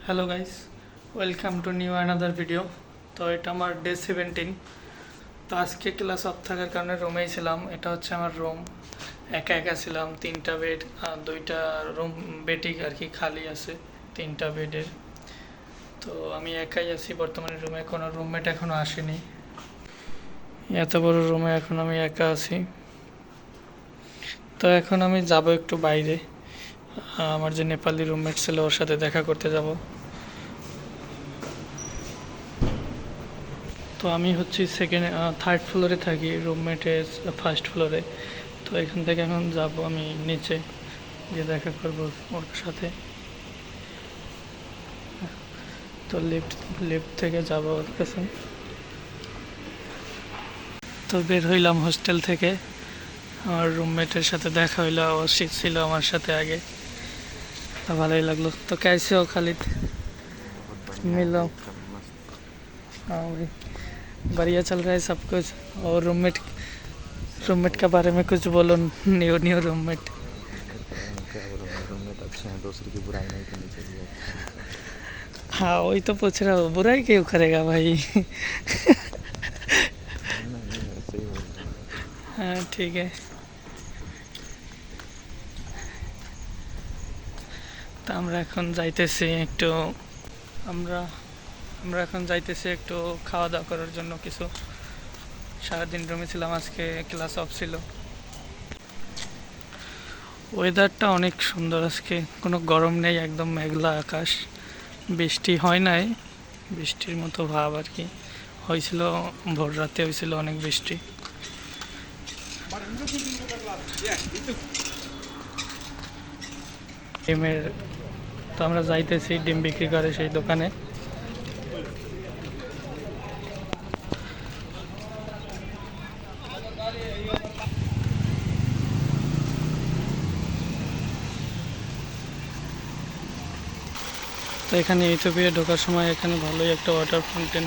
Hello guys, welcome to new another video. তো এটা আমার ডে 17। তো আজকে ক্লাস অফ থাকার কারণে রুমেই ছিলাম। এটা হচ্ছে আমার রুম। একা একা ছিলাম, 3টা বেড, 2টা রুম বেডই আর কি খালি আছে 3টা বেডের। তো আমি একাই আছি বর্তমানে রুমে, কোনো রুমমেট এখনও আসেনি। এত বড় রুমে এখন আমি একা আছি। তো এখন আমি যাব একটু বাইরে, আমার যে নেপালি রুমমেট ছিল ওর সাথে দেখা করতে যাব। তো আমি হচ্ছি থার্ড ফ্লোরে থাকি, রুমমেটের ফার্স্ট ফ্লোরে। তো এখান থেকে এখন যাব আমি নিচে, গিয়ে দেখা করব ওর সাথে। তো লিফট থেকে যাব ওর কাছে। তো বের হইলাম হোস্টেল থেকে, আমার রুমমেটের সাথে দেখা হইলো, ও ছিল আমার সাথে আগে। তো ভালোই লাগলো। তো कैसे हो खालिद? बहुत बढ़िया है मिलो। भाई, एकदम मस्त। हाँ भाई, बढ़िया चल रहा है सब कुछ। और रूममेट सब रूममेट बहुत के बारे में कुछ बोलो, न्यू न्यू रूममेट। रूममेट के बारे में क्या बोलूँ, मेरे रूममेट अच्छे हैं, दूसरे की बुराई नहीं करनी चाहिए, अच्छे हैं सब। हाँ वही तो पूछ रहा हूँ, बुराई क्यों करेगा भाई। नहीं, ऐसे ही बोल रहा हूँ। हाँ ठीक है। তো আমরা এখন যাইতেছি একটু, আমরা আমরা এখন যাইতেছি একটু খাওয়া দাওয়া করার জন্য কিছু। সারাদিন রুমে ছিলাম, আজকে ক্লাস অফ ছিল। ওয়েদারটা অনেক সুন্দর আজকে, কোনো গরম নেই, একদম মেঘলা আকাশ। বৃষ্টি হয় নাই, বৃষ্টির মতো ভাব আর কি হয়েছিল। ভোর রাতে হয়েছিল অনেক বৃষ্টি। ডিমের, তো আমরা যাইতেছি ডিম বিক্রি করে সেই দোকানে। তো এখানে ইথিওপিয়া ঢোকার সময় এখানে ভালোই একটা ওয়াটার ফাউন্টেন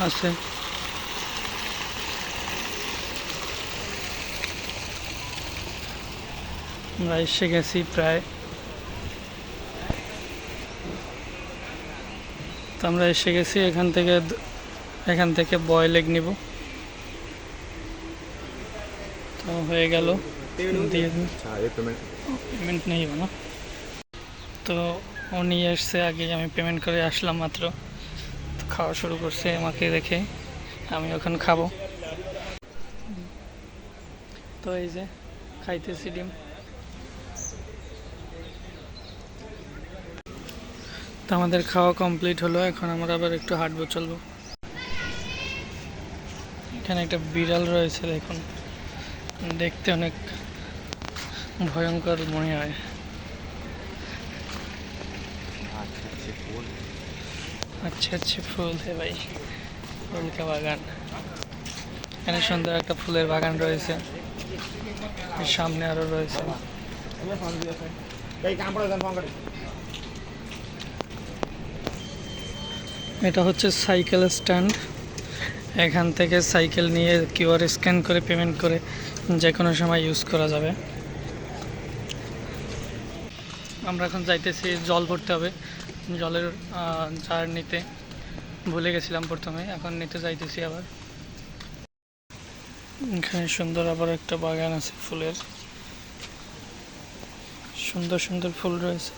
আছে। আমরা এসে গেছি প্রায়। তো আমরা এসে গেছি, এখান থেকে বয়েল এগ নিব। তো হয়ে গেল, দিয়ে দিন। अच्छा ये पेमेंट পেমেন্ট নেই না। তো ও নিয়ে এসছে আগে, আমি পেমেন্ট করে আসলাম মাত্র। তো খাওয়া শুরু করছে আমাকে দেখে, আমি ওখানে খাবো। তো এই যে খাইতেছি ডিম। তো আমাদের খাওয়া কমপ্লিট হলো, এখন আমরা আবার একটু হাঁটবো, চলবো। এখানে একটা বিড়াল রয়েছে, দেখুন, দেখতে অনেক ভয়ঙ্কর মনে হয়। अच्छे अच्छे फूल। अच्छे अच्छे ফুল হে ভাই, ফুল কা বাগান। এখানে সুন্দর একটা ফুলের বাগান রয়েছে, এর সামনে আরো রয়েছে। এটা হচ্ছে সাইকেল স্ট্যান্ড। এখান থেকে সাইকেল নিয়ে কিউআর স্ক্যান করে পেমেন্ট করে যে কোনো সময় ইউজ করা যাবে। আমরা এখন যাইতেছি, জল ভরতে হবে, জলের জার নিতে ভুলে গেছিলাম প্রথমে, এখন নিতে যাইতেছি আবার। এখানে সুন্দর আবার একটা বাগান আছে ফুলের, সুন্দর সুন্দর ফুল রয়েছে।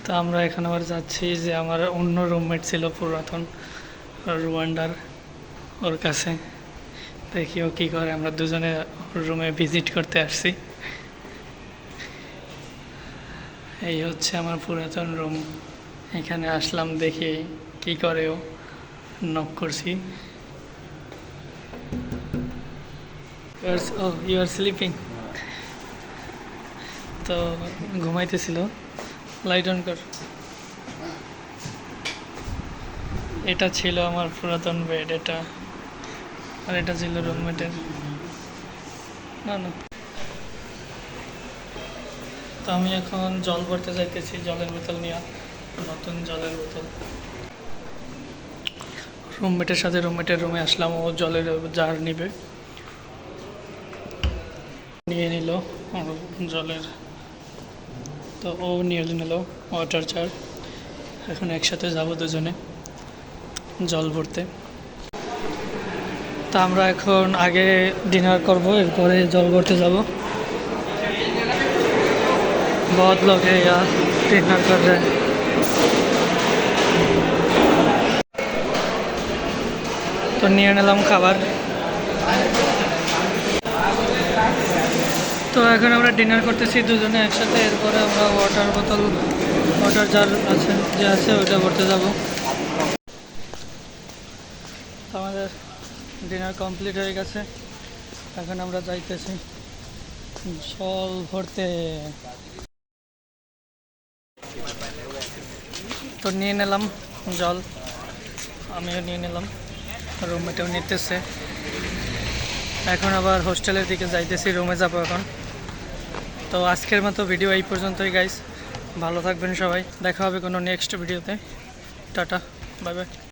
তা আমরা এখন আবার যাচ্ছি, যে আমার অন্য রুমমেট ছিল পুরাতন রুয়ান্ডার, ওর কাছে দেখি ও কী করে। আমরা দুজনে রুমে ভিজিট করতে আসছি। এই হচ্ছে আমার পুরাতন রুম, এখানে আসলাম দেখি কী করে ও। নক করছি। You are sleeping. তো ঘুমাইতেছিল। লাইট অন কর। এটা ছিল আমার পুরাতন বেড, এটা, আর এটা ছিল রুমমেটের। না না। তো আমি এখন জল ভরতে যাইতেছি, জলের বোতল নিয়ে, নতুন জলের বোতল। রুমমেটের সাথে রুমমেটের রুমে আসলাম, ও জলের জার নিবে। নিয়ে নিল জলের, তো ও নিয়ে নিল ওয়াটার জার। এখন একসাথে যাব দুজনে জল ভরতে। তা আমরা এখন আগে ডিনার করব, এরপরে জল ভরতে যাব। बहुत लोग हैं यार डिनर कर रहे हैं। তো নিয়ে নিলাম খাবার। তো এখন আমরা ডিনার করতেছি দুজনে একসাথে, এরপরে আমরা ওয়াটার জার আছে ওইটা ভরতে যাব। তো আমাদের ডিনার কমপ্লিট হয়ে গেছে, এখন আমরা যাইতেছি জল ভরতে। তো নিয়ে নিলাম জল, আমিও নিয়ে নিলাম, রুমমেটেও নিতেছে। এখন আবার হোস্টেলের দিকে যাইতেছি, রুমে যাবো এখন। তো আজকের মতো ভিডিও এই পর্যন্তই গাইস, ভালো থাকবেন সবাই, দেখা হবে কোনো নেক্সট ভিডিওতে। Tata, bye bye.